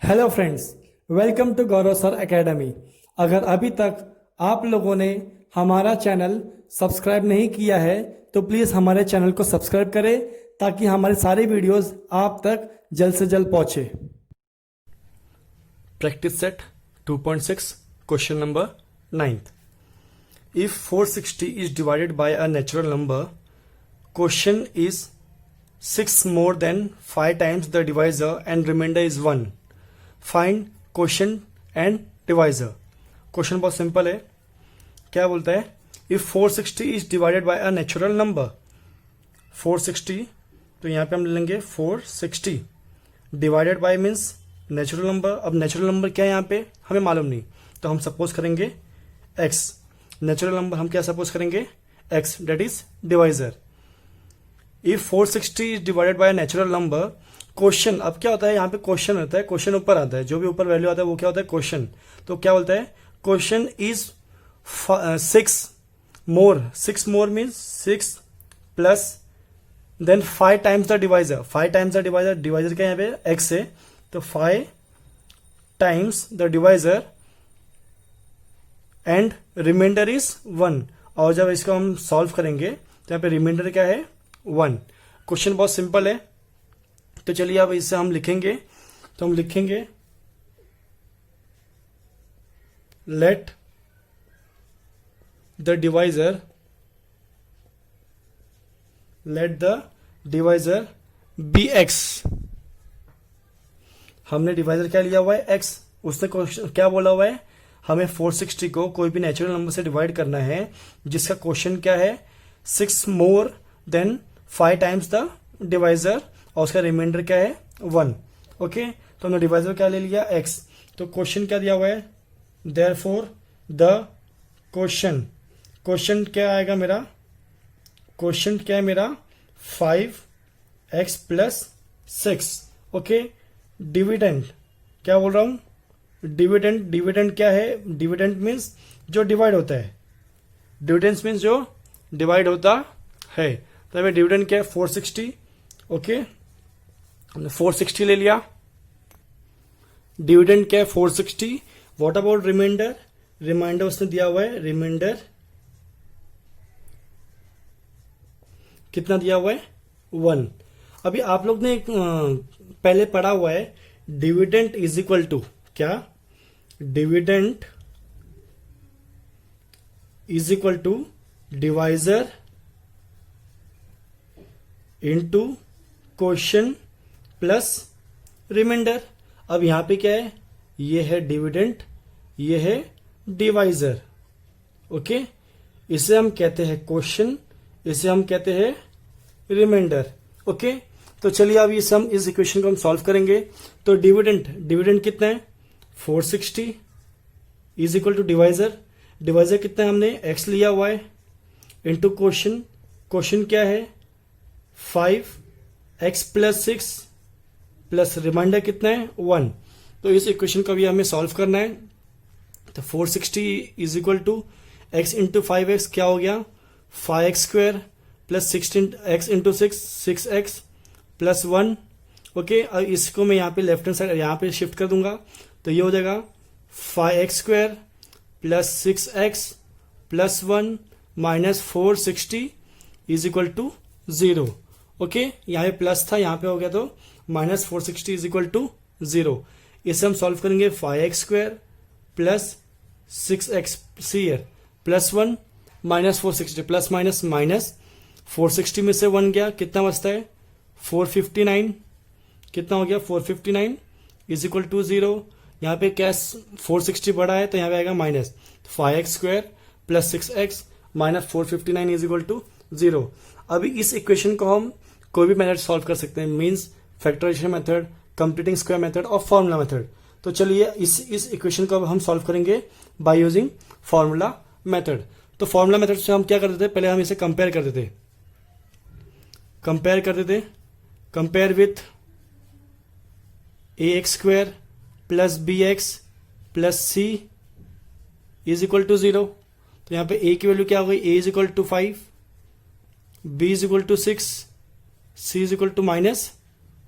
Hello friends, welcome to Gaurav sir academy. अगर अभी तक आप लोगों ने हमारा चैनल सब्सक्राइब नहीं किया है तो प्लीज़ हमारे चैनल को सब्सक्राइब करें ताकि हमारे सारे वीडियोस आप तक जल्द से जल्द पहुंचे। Practice set 2.6 question number 9। If 460 is divided by a natural number, question is 6 more than 5 times the divisor and remainder is 1. Find question and divisor. Question बहुत सिंपल है। क्या बोलता है? If 460 is divided by a natural number, 460, तो यहां पे हम ले लेंगे 460 divided by means natural number. अब नेचुरल नंबर क्या है यहां पे हमें मालूम नहीं, तो हम सपोज करेंगे x। नेचुरल नंबर हम क्या सपोज करेंगे? x, that is divisor. If 460 is divided by natural number, question, अब क्या होता है यहाँ पे क्वेश्चन होता है, क्वेश्चन ऊपर आता है, जो भी ऊपर वैल्यू आता है वो क्या होता है? क्वेश्चन। तो क्या बोलता है? Question is 6 more means 6 plus then 5 times the divisor. 5 times the divisor, divisor क्या यहाँ पे x है, तो 5 times the divisor and remainder is 1। और जब इसको हम सॉल्व करेंगे तो यहाँ पे रिमाइंडर क्या है? 1। क्वेश्चन बहुत सिंपल है। तो चलिए अब इसे हम लिखेंगे, तो हम लिखेंगे let the divisor be x. हमने डिवाइजर क्या लिया हुआ है? एक्स। उसने क्वेश्चन क्या बोला हुआ है? हमें 460 को कोई भी नेचुरल नंबर से डिवाइड करना है जिसका क्वेश्चन क्या है? 6 more than 5 times the divisor और उसका रिमाइंडर क्या है? 1। ओके, तो हमने डिवाइजर क्या ले लिया? x। तो क्वेश्चन क्या दिया हुआ है? देयरफॉर द क्वेश्चन क्या आएगा मेरा? क्वेश्चन क्या है मेरा? 5x plus 6। ओके, डिविडेंड क्या बोल रहा हूं? डिविडेंड क्या है? डिविडेंड मीन्स जो डिवाइड होता है। डिविडेंड मीन्स जो डिवाइड होता है। तो हमें डिविडेंड क्या है? 460। ओके, हमने 460 ले लिया। डिविडेंड क्या है? 460। What about reminder? रिमाइंडर उसने दिया हुआ है, रिमाइंडर कितना दिया हुआ है? 1। अभी आप लोग ने पहले पढ़ा हुआ है डिविडेंड इज इक्वल टू क्या? Dividend is equal to divisor into question plus remainder. अब यहां पे क्या है? ये है डिविडेंड, ये है डिवाइजर। ओके, इसे हम कहते हैं क्वेश्चन, इसे हम कहते हैं रिमाइंडर। ओके, तो चलिए अब इस इक्वेशन को हम सॉल्व करेंगे। तो डिविडेंड कितना है? 460 इज इक्वल टू डिवाइजर कितना है? हमने x लिया हुआ है इंटू क्वेश्चन क्या है? 5x प्लस 6 प्लस रिमाइंडर कितना है? 1। तो इस इक्वेशन को भी हमें सॉल्व करना है। तो 460 is equal to x into 5x क्या हो गया? 5x square plus 16x into 6x plus 1। Okay, अब इसको मैं यहाँ पे लेफ्ट हैंड साइड यहाँ पे शिफ्ट कर दूंगा, तो ये हो जाएगा 5x square plus 6x plus 1 minus 460 is equal to 0। Okay, यहाँ पे प्लस था, यहाँ पे हो गया तो माइनस 460 इज इक्वल टू 0। इसे हम सॉल्व करेंगे 5x square plus 6x c plus 1 minus 460 plus minus 460 में से 1 गया, कितना बचता है? 459। कितना हो गया? 459 इज इक्वल टू 0। यहाँ पे क्या 460 बड़ा है तो यहाँ पे आएगा minus 5x square plus 6x minus 459 is equal to 0। अभी इस इक्वेशन को हम कोई भी मेथड सॉल्व कर सकते हैं, means factorization method, completing square method और फॉर्मूला मेथड। तो चलिए इस इक्वेशन को हम सॉल्व करेंगे बाय यूजिंग फॉर्मूला मेथड। तो फॉर्मूला मेथड से हम क्या करते थे? पहले हम इसे कंपेयर करते थे, compare with ax square plus b x plus c is equal to 0। तो यहां पे a की वैल्यू क्या हो गई? a is equal to 5, b is equal to 6, c is equal to minus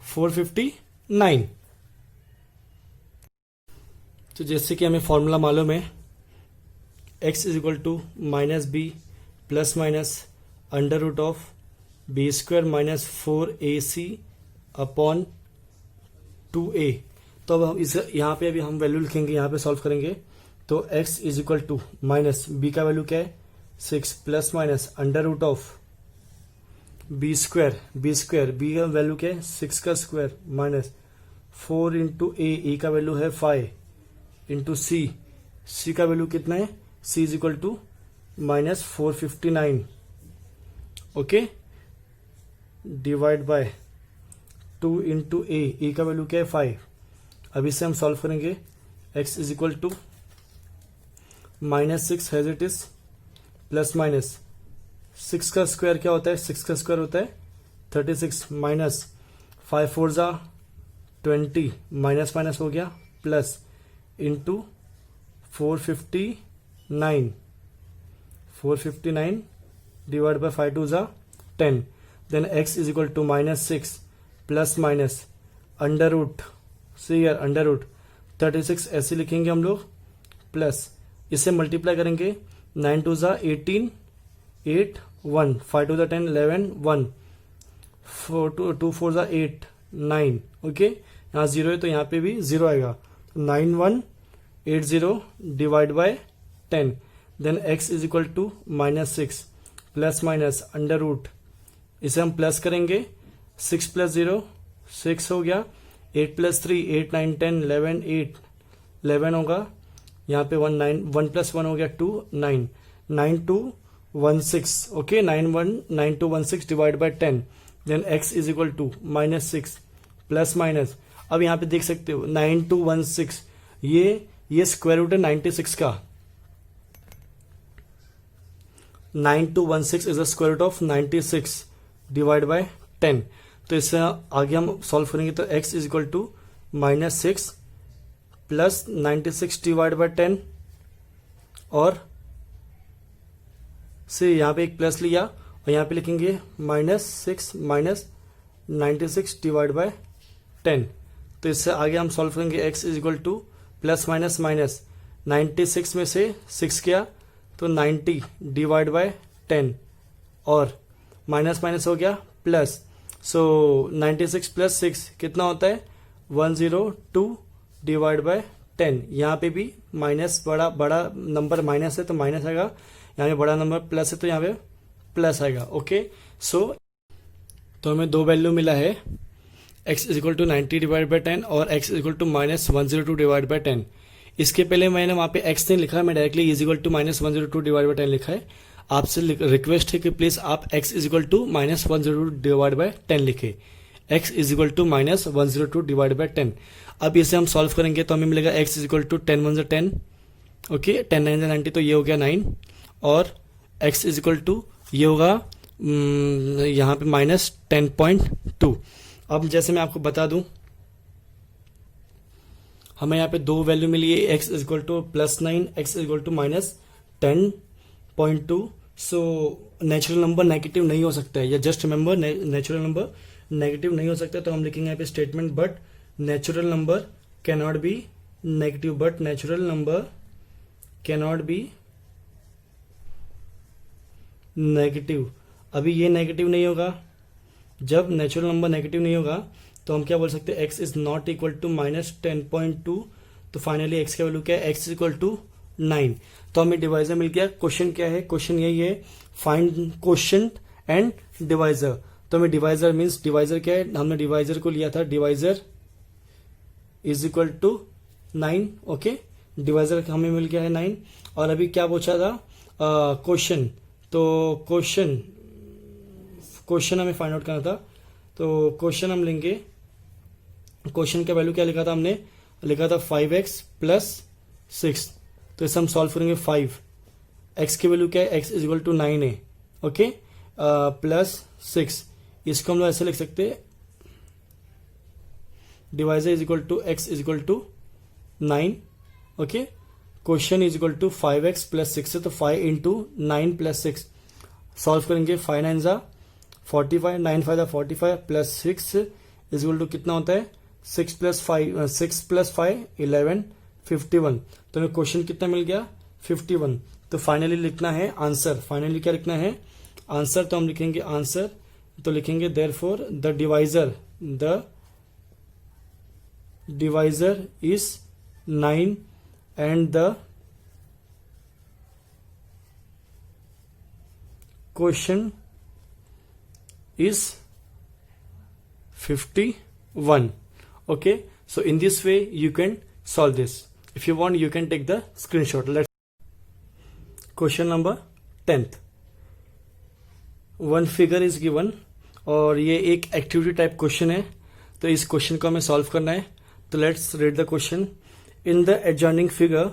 459। तो जैसे कि हमें फॉर्मूला मालूम है, x is equal to minus b plus minus under root of b square minus 4ac upon 2a। तो अब हम इस यहाँ पे अभी हम वैल्यू लिखेंगे, यहाँ पे सॉल्व करेंगे। तो x is equal to minus b का वैल्यू क्या है 6 plus minus under root of b square b का वैल्यू क्या है 6 का स्क्वायर माइनस 4 इंटू ए का वैल्यू है 5 इंटू सी का वैल्यू कितना है, c is equal to minus 459 okay, divide by 2 into A का वैल्यू क्या है 5। अब इसे हम सॉल्व करेंगे। x is equal to minus 6 has it is plus minus 6 का स्क्वायर क्या होता है, 6 का स्क्वायर होता है 36 माइनस 5 4 जा 20 माइनस माइनस हो गया प्लस इंटू 459 डिवाइड बाय 5 2 जा 10। Then x is equal to minus 6 plus minus under root under root 36 ऐसे लिखेंगे हम लोग, प्लस इसे मल्टीप्लाई करेंगे 9 2 जा 18 8 1 5 2 जा 10 11 1 2 4 जा 8 9 ओके। यहाँ 0 है तो यहाँ पे भी 0 आएगा, 9180 divide by 10। Then x is equal to minus 6 plus minus under root, इसे हम प्लस करेंगे 6 प्लस 0 6 हो गया, 8 प्लस 3 8 9 10 11 8 11 होगा, यहाँ पे 1 प्लस 1 हो गया 2 9 9216 okay, 9216 divide by 10। Then x is equal to minus 6 plus minus, अब यहाँ पे देख सकते हो 9216 ये स्क्वायर रूट है 96 का, 9216 is the square root of 96 divide by 10। तो इससे आगे हम सॉल्व करेंगे तो x is equal to minus 6 plus 96 divide by 10 और से यहाँ पे एक प्लस लिया और यहाँ पे लिखेंगे माइनस 6 माइनस 96 डिवाइड बाय 10। तो इससे आगे हम सॉल्व करेंगे x is equal to plus minus minus 96 में से 6 किया तो 90 डिवाइड बाय 10 और माइनस माइनस हो गया प्लस, सो 96 प्लस 6 कितना होता है 102 डिवाइड बाय 10। यहाँ पे भी माइनस बड़ा नंबर माइनस है तो माइनस आएगा, यहाँ पे बड़ा नंबर प्लस है तो यहाँ पे प्लस आएगा ओके। सो तो हमें दो वैल्यू मिला है, x is equal to 90 divide by 10 और x is equal to minus 102 divide by 10। इसके पहले मैंने वहाँ पे x नहीं लिखा, मैं directly is equal to minus 102 divide by 10 लिखा है। आपसे रिक्वेस्ट है कि प्लीज आप x is equal to minus 102 divide by 10 लिखे, x is equal to minus 102 divide by 10। अब इसे हम सॉल्व करेंगे तो हमें मिलेगा x is equal to 10 1 10 okay, 10 9 90 तो ये हो गया 9 और x इज इक्वल टू ये होगा यहाँ पे माइनस 10.2। अब जैसे मैं आपको बता दूं, हमें यहाँ पे दो वैल्यू मिली है, x is equal to plus 9 x is equal to minus 10.2। So natural number negative नहीं हो सकता है, या just remember natural number negative नहीं हो सकता, तो हम लिखेंगे यहाँ पे statement but natural number cannot be negative, but natural number cannot be negative. अभी ये नेगेटिव नहीं होगा, जब नेचुरल नंबर नेगेटिव नहीं होगा तो हम क्या बोल सकते हैं, x is not equal to minus 10.2। तो फाइनली x का वैल्यू क्या है, x इज इक्वल टू 9। तो हमें डिवाइजर मिल गया। क्वेश्चन क्या है, क्वेश्चन यही है, फाइंड क्वोशिएंट एंड डिवाइजर। तो हमें डिवाइजर मीन्स डिवाइजर क्या है, हमने डिवाइजर को लिया था, divisor is equal to 9 okay, divisor हमें मिल गया है 9। और अभी क्या पूछा था क्वेश्चन, तो क्वेश्चन हमें फाइंड आउट करना था। तो क्वेश्चन हम लेंगे, क्वेश्चन का वैल्यू क्या लिखा था, हमने लिखा था 5x प्लस 6। तो इसे हम सॉल्व करेंगे 5, x की वैल्यू क्या है, x इज इक्वल टू 9 है ओके, प्लस 6। इसको हम लोग ऐसे लिख सकते हैं, divisor is equal to x is equal to 9 okay, question is equal to 5x plus 6 है तो 5 इंटू 9 प्लस 6। सॉल्व करेंगे 5 9 जा 45, 9 5 जा 45 प्लस 6 इज इक्वल टू कितना होता है, 6 प्लस 5 11 51। तो हमें क्वेश्चन कितना मिल गया 51। तो फाइनली लिखना है आंसर, फाइनली क्या लिखना है आंसर, तो हम लिखेंगे आंसर, तो लिखेंगे therefore the divisor is 9 and the question is 51. Okay, so in this way you can solve this. If you want you can take the screenshot. Let's question number 10th. One figure is given और ये एक activity type question है, तो इस question को हमें solve करना है। तो let's read the question. In the adjoining figure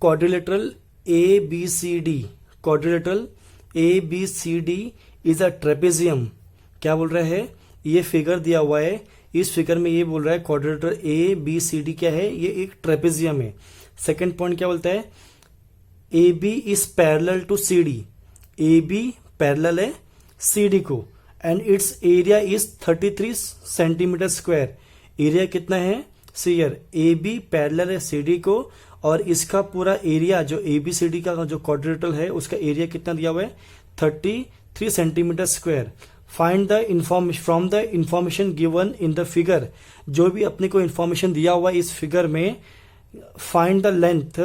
quadrilateral ABCD, quadrilateral ABCD is a trapezium. क्या बोल रहा है, ये फिगर दिया हुआ है, इस फिगर में ये बोल रहा है क्वाड्रिलेटरल ABCD क्या है, ये एक ट्रेपेजियम है। सेकंड पॉइंट क्या बोलता है, AB is parallel to CD, AB parallel है CD को, and its area is 33 centimetre square. Area कितना है सीयर, AB पैरेलल है CD को और इसका पूरा एरिया जो ABCD का जो क्वाड्रिलेटरल है उसका एरिया कितना दिया हुआ है 33 centimetre square. Find the from the information given in the figure, जो भी अपने को इंफॉर्मेशन दिया हुआ है इस फिगर में, find the length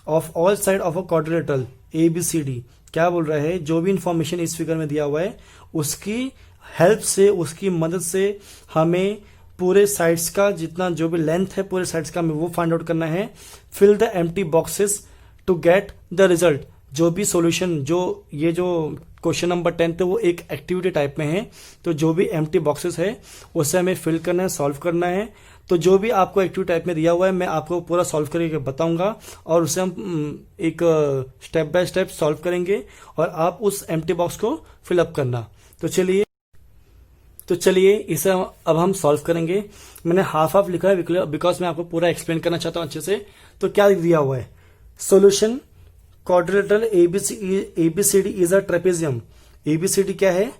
of all side of a quadrilateral ABCD। क्या बोल रहा है, जो भी इंफॉर्मेशन इस फिगर में दिया हुआ है उसकी हेल्प से, उसकी मदद से हमें पूरे साइड्स का जितना जो भी लेंथ है पूरे साइड्स का हमें वो फाइंड आउट करना है। Fill the empty boxes to get the result. जो भी सॉल्यूशन, जो ये जो क्वेश्चन नंबर 10 है वो एक एक्टिविटी टाइप में है, तो जो भी एम्प्टी बॉक्सेस है उसे हमें फिल करना है, सॉल्व करना है। तो जो भी आपको एक्टिविटी टाइप में दिया हुआ है मैं आपको पूरा सॉल्व करके बताऊंगा और उसे हम एक स्टेप बाय स्टेप सॉल्व करेंगे और आप उस एम्प्टी बॉक्स को फिलअप करना। तो चलिए इसे अब हम सॉल्व करेंगे। मैंने हाफ हाफ लिखा है बिकॉज मैं आपको पूरा एक्सप्लेन करना चाहता हूं अच्छे से। तो क्या दिया हुआ है, solution quadrilateral ABCD is a trapezium. ABCD क्या है,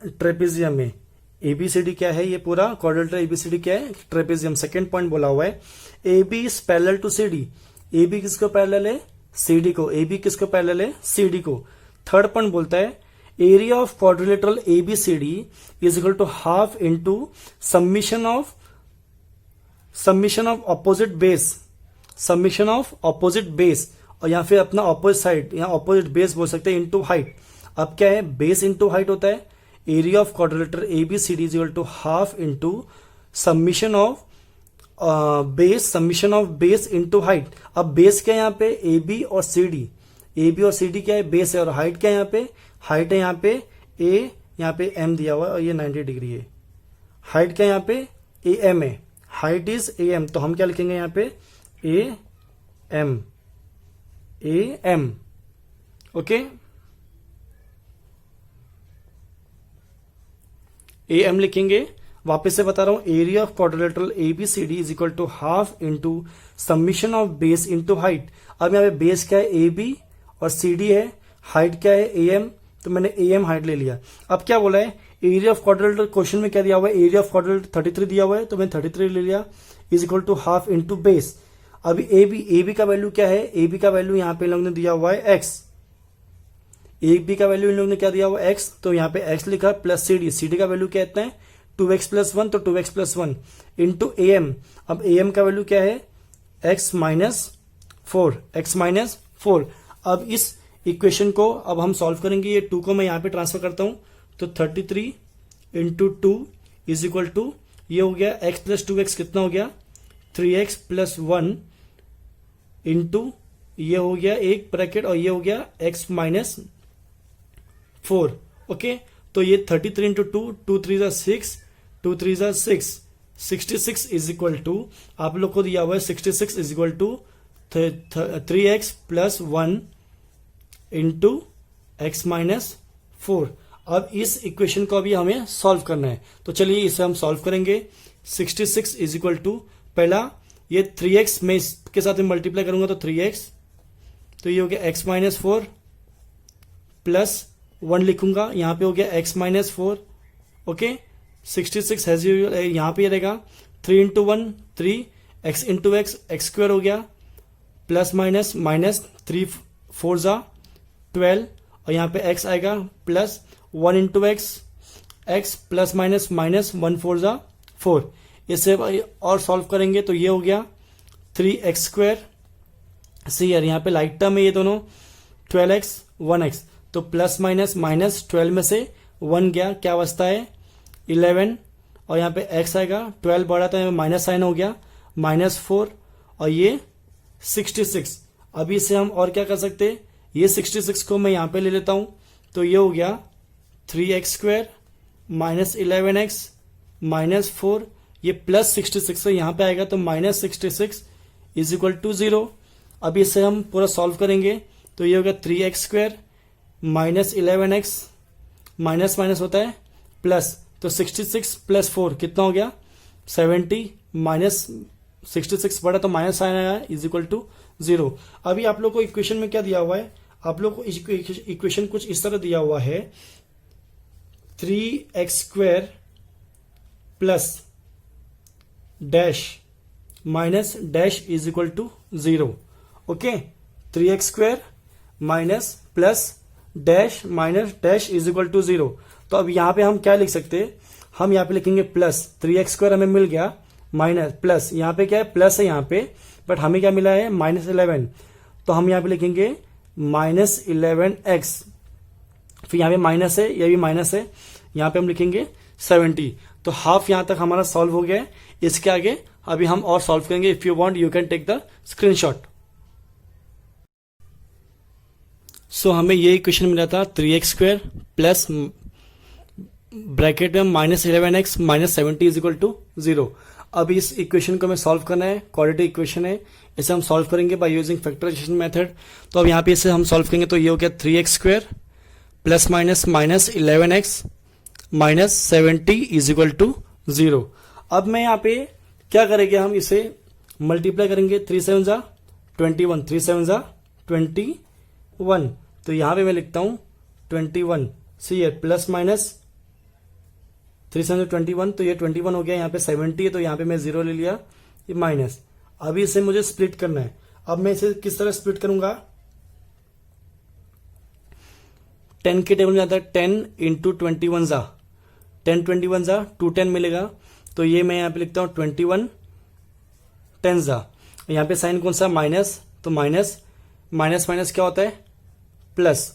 ट्रेपेजियम है। ABCD क्या है, ये पूरा क्वाड्रिलेटरल ABCD क्या है, ट्रेपेजियम। सेकंड पॉइंट बोला हुआ है AB is parallel to CD। AB किसको पैरेलल है, CD को। AB किसको पैरेलल है, CD को। थर्ड पॉइंट बोलता है area of quadrilateral ABCD is equal to half into summation of opposite base, और यहाँ फिर अपना ऑपोजिट साइड, यहाँ ऑपोजिट बेस बोल सकते हैं, इनटू हाइट। अब क्या है, बेस इनटू हाइट होता है। Area of quadrilateral ABCD is equal to half into summation of base into height. अब बेस क्या है यहाँ पे, AB और CD क्या है, बेस है, और हाइट क्या है यहाँ पे, हाइट है यहाँ पे A, यहाँ पे M दिया हुआ है और ये 90 डिग्री है। हाइट क्या है यहाँ पे AM है, हाइट इज AM, तो हम क्या लिखेंगे यहाँ पे AM। ओके, AM लिखेंगे। वापस से बता रहा हूं, area of quadrilateral ABCD is equal to half into summation of base into height. अब यहाँ पे बेस क्या है AB और CD है, हाइट क्या है AM, तो मैंने AM हाइट ले लिया। अब क्या बोला है, एरिया ऑफ क्वाड्रिलेटरल, क्वेश्चन में क्या दिया हुआ है, एरिया ऑफ क्वाड्रिलेटरल 33 दिया हुआ है, तो मैंने 33 ले लिया, is equal to half into base. अभी AB का वैल्यू क्या है, AB का वैल्यू यहाँ पे इन लोगों ने दिया हुआ है X। AB का वैल्यू इन लोगों ने क्या दिया हुआ है X, तो यहाँ पे X लिखा प्लस CD का वैल्यू क्या इतना है 2x प्लस 1, तो 2x प्लस 1 इंटू AM। अब AM का वैल्यू क्या है x माइनस 4। अब इस इक्वेशन को अब हम सॉल्व करेंगे। ये 2 को मैं यहाँ पे ट्रांसफर करता हूं, तो 33 इंटू 2 इज इक्वल टू, ये हो गया x प्लस 2x कितना हो गया 3x प्लस 1 इंटू ये हो गया एक ब्रैकेट और ये हो गया x माइनस 4। ओके, तो ये 33 इंटू 2 3 6, 2 3 6, 66 इज इक्वल टू, आप लोग को दिया हुआ है 66 is equal to 3x plus 1 into x minus 4। अब इस इक्वेशन को अभी हमें सॉल्व करना है, तो चलिए इसे हम सॉल्व करेंगे। 66 इज इक्वल टू, पहला ये 3x में इसके साथ मल्टीप्लाई करूंगा तो 3x, तो ये हो गया x माइनस 4 प्लस 1 लिखूंगा, यहां पे हो गया x माइनस 4। ओके, 66 है यहाँ पे रहेगा 3 into 1 3 x into x x square हो गया, प्लस माइनस माइनस 3 4 जा 12, और यहाँ पे एक्स आएगा plus 1 into x x plus minus minus 1 4 जा 4। इसे और सॉल्व करेंगे तो ये हो गया 3x स्क्वायर। सी यार यहाँ पे लाइक टर्म है ये दोनों, 12x 1x, तो प्लस माइनस माइनस 12 में से 1 गया, क्या बचता है 11, और यहाँ पे x आएगा 12 बढ़ा तो यहाँ पे माइनस साइन हो गया -4, और ये 66। अभी इसे हम और क्या कर सकते हैं, ये 66 को मैं यहाँ पे ले लेता हूँ, तो ये हो गया 3x square minus 11x minus 4, ये प्लस 66 है यहाँ पे आएगा तो -66 इज इक्वल टू 0। अभी इसे हम पूरा सॉल्व करेंगे तो ये होगा 3x square minus 11x minus minus होता है प्लस, तो 66 प्लस 4 कितना हो गया 70, माइनस 66 बढ़ा तो माइनस साइन आया इज इक्वल टू 0। अभी आप लोग को इक्वेशन में क्या दिया हुआ है, आप लोग को इक्वेशन कुछ इस तरह दिया हुआ है 3x square plus dash minus dash is equal to 0। Okay, 3x square minus plus dash minus dash is equal to 0। तो अब यहां पे हम क्या लिख सकते हैं, हम यहां पे लिखेंगे प्लस 3x स्क्वायर हमें मिल गया माइनस प्लस, यहां पे क्या है प्लस है यहां पे, बट हमें क्या मिला है -11, तो हम यहां पे लिखेंगे -11x, फिर यहां पे माइनस है, ये भी माइनस है, यहां पे हम लिखेंगे 70। तो हाफ यहां तक हमारा सॉल्व हो गया है। इसके आगे अभी हम और सॉल्व करेंगे। If you want you can take the screenshot. So हमें ये इक्वेशन मिला था 3x स्क्वायर प्लस ब्रैकेट में -11x minus 70 is equal to 0। अब इस इक्वेशन को हमें सॉल्व करना है, क्वाड्रेटिक इक्वेशन है, इसे हम सॉल्व करेंगे बाय यूजिंग फैक्टराइजेशन मेथड। तो अब यहाँ पे इसे हम सॉल्व करेंगे तो ये हो गया 3x square plus minus minus 11x minus 70 is equal to 0। अब मैं यहाँ पे क्या करेंगे, हम इसे मल्टीप्लाई करेंगे, 3 7 जा 21, 3 7 जा 21, तो यहां पे मैं लिखता हूं 21, सी है प्लस माइनस 3 7 21, तो ये 21 हो गया, यहाँ पे 70 है तो यहाँ पे मैं 0 ले लिया, ये माइनस। अभी इसे मुझे स्प्लिट करना है। अब मैं इसे किस तरह स्प्लिट करूंगा, 10 के टेबल में आता है 10 इंटू 21 जा 10 21 जा 210 मिलेगा, तो ये मैं यहाँ पे लिखता हूँ 21 10 जा, यहाँ पे साइन कौन सा माइनस, तो माइनस माइनस माइनस क्या होता है प्लस,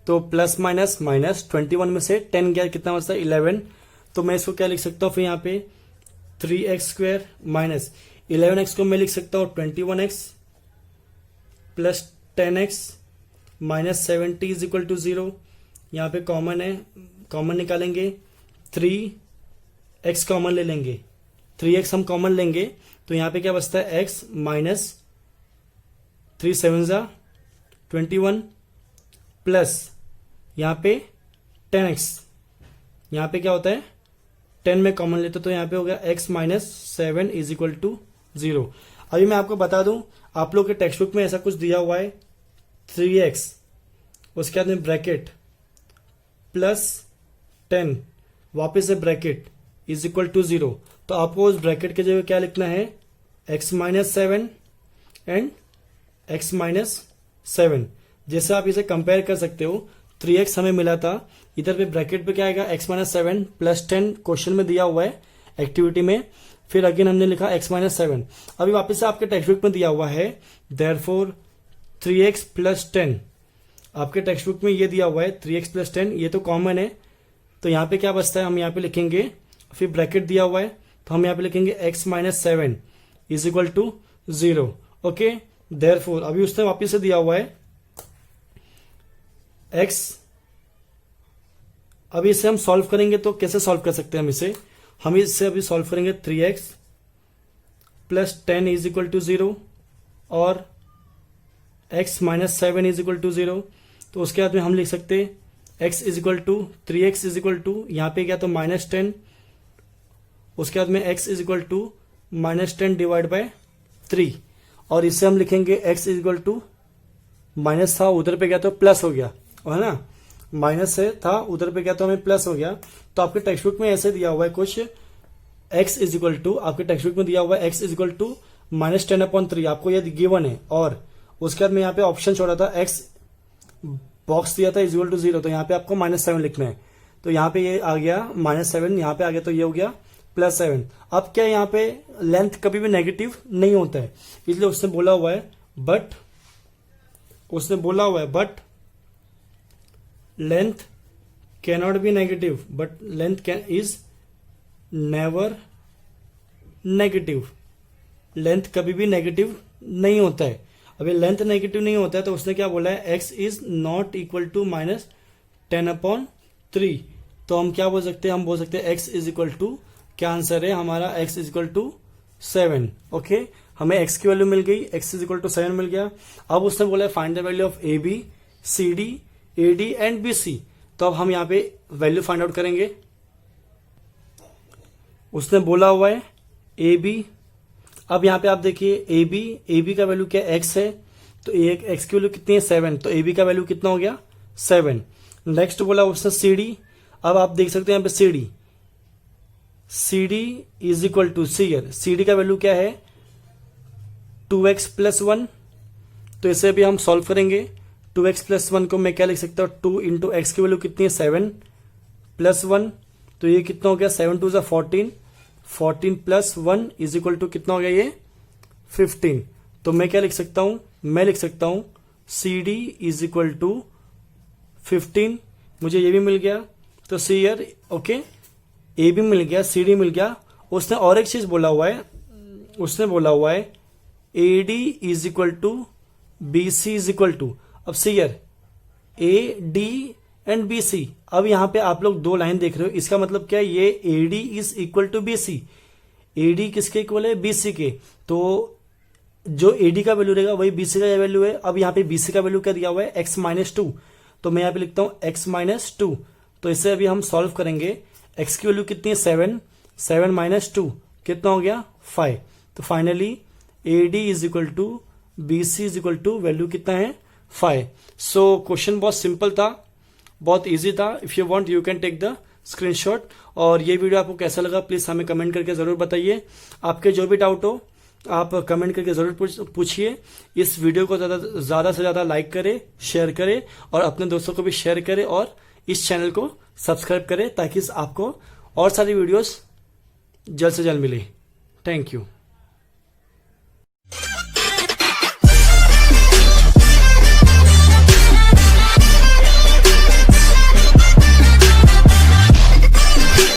तो प्लस माइनस माइनस 21 में से 10 गया कितना बचता है 11, तो मैं इसको क्या लिख सकता हूँ फिर यहाँ पे 3x स्क्वायर माइनस 11x को मैं लिख सकता हूँ 21x plus 10x minus 70 is equal to 0। यहाँ पे कॉमन है, कॉमन निकालेंगे, 3x कॉमन ले लेंगे, 3x हम कॉमन लेंगे तो यहाँ पे क्या बचता है x माइनस 3 7 जा 21 प्लस यहाँ पे 10x, यहाँ पे क्या होता है 10 में कॉमन लेते तो यहाँ पे हो गया x minus 7 is equal to 0। अभी मैं आपको बता दूं, आप लोग के टेक्स्ट बुक में ऐसा कुछ दिया हुआ है 3x, उसके बाद में ब्रैकेट प्लस 10 वापस से ब्रैकेट इज इक्वल टू 0, तो आपको उस ब्रैकेट के जगह क्या लिखना है x minus 7 and x minus 7। जैसे आप इसे कंपेयर कर सकते हो, 3x हमें मिला था, इधर पे ब्रैकेट पे क्या आएगा x माइनस 7 प्लस 10 क्वेश्चन में दिया हुआ है एक्टिविटी में, फिर अगेन हमने लिखा x माइनस 7। अभी वापस से आपके टेक्स्ट बुक में दिया हुआ है देयरफॉर 3x प्लस 10, आपके टेक्स्ट बुक में ये दिया हुआ है 3x प्लस 10, ये तो कॉमन है, तो यहाँ पे क्या बचता है हम यहाँ पे लिखेंगे, फिर ब्रैकेट दिया हुआ है तो हम यहाँ पे लिखेंगे x minus 7 is equal to 0। Okay, therefore अभी उसने वापस से दिया हुआ है x, अभी इसे हम सॉल्व करेंगे तो कैसे सॉल्व कर सकते हैं हम इसे अभी सॉल्व करेंगे 3x plus 10 is equal to 0 और x minus 7 is equal to 0, तो उसके बाद में हम लिख सकते हैं x is equal to 3x is equal to यहाँ पे क्या तो माइनस 10, उसके बाद में x is equal to minus 10 divide by 3, और इससे हम लिखेंगे x is equal to minus था उधर पे गया तो प्लस हो गया, है ना, माइनस से था उधर पे गया तो हमें प्लस हो गया। तो आपके टेक्स्ट बुक में ऐसे दिया हुआ है कुछ x इज इक्वल टू, आपके टेक्स्ट बुक में दिया हुआ है x इज इक्वल टू -10/3 आपको ये गिवन है, और उसके बाद में यहाँ पे ऑप्शन छोड़ा था x बॉक्स दिया था इक्वल टू 0, तो यहाँ पे आपको -7 लिखना है। तो यहाँ पे ये आ गया -7, यहाँ पे आ गया तो ये हो गया +7। अब क्या यहाँ पे लेंथ कभी भी नेगेटिव नहीं होता है, इसलिए उसने बोला हुआ है but length cannot be negative, but length is never negative. Length कभी भी नेगेटिव नहीं होता है। अभी लेंथ नेगेटिव नहीं होता है तो उसने क्या बोला है, x is not equal to -10/3। तो हम क्या बोल सकते हैं, हम बोल सकते हैं x इज इक्वल टू, क्या आंसर है हमारा, x is equal to 7। Okay, हमें x की वैल्यू मिल गई, x इज इक्वल टू 7 मिल गया। अब उसने बोला है find the value of A B C D A D and B C. तो अब हम यहाँ पे वैल्यू फाइंड आउट करेंगे। उसने बोला हुआ है ए बी, अब यहाँ पे आप देखिए ए बी का वैल्यू क्या x है, तो x की वैल्यू कितनी है 7, तो ए बी का वैल्यू कितना हो गया 7। नेक्स्ट बोला उसने सी डी, अब आप देख सकते हैं यहाँ पे C D is equal to C D का वैल्यू क्या है 2x + 1। तो इसे भी हम सॉल्व करेंगे। 2x + 1 को मैं क्या लिख सकता हूँ, 2 इंटू एक्स की वैल्यू कितनी है 7 + 1, तो ये कितना हो गया 7 2 14, 14 + 1 इज इक्वल टू कितना हो गया ये 15। तो मैं क्या लिख सकता हूं, मैं लिख सकता हूं C D is equal to 15। मुझे ये भी मिल गया, तो सी ईयर ओके, ए भी मिल गया, सी डी मिल गया। उसने और एक चीज बोला हुआ है, उसने बोला हुआ है A D is equal to B C is equal to, अब C here A D and B C. अब यहां पे आप लोग दो लाइन देख रहे हो, इसका मतलब क्या है, ये A D is equal to B C. A D किसके इक्वल है, बी सी के, तो जो ए डी का वैल्यू रहेगा वही बी सी का वैल्यू है। अब यहाँ पे बी सी का वैल्यू क्या दिया हुआ है x-2, तो मैं यहाँ पे लिखता हूं x-2। तो इसे अभी हम सॉल्व करेंगे। x की वैल्यू कितनी है 7 - 2 कितना हो गया 5। तो finally A D is equal to B C is equal to value कितना है 5। सो क्वेश्चन बहुत सिंपल था, बहुत इजी था। If you want you can take the screenshot. और ये वीडियो आपको कैसा लगा प्लीज हमें कमेंट करके जरूर बताइए। आपके जो भी डाउट हो आप कमेंट करके जरूर पूछिए। इस वीडियो को ज्यादा से ज्यादा लाइक करें, शेयर करें और अपने दोस्तों को भी शेयर करें, और इस चैनल को सब्सक्राइब करें ताकि आपको और सारी वीडियोस जल्द से जल्द मिले। Thank you.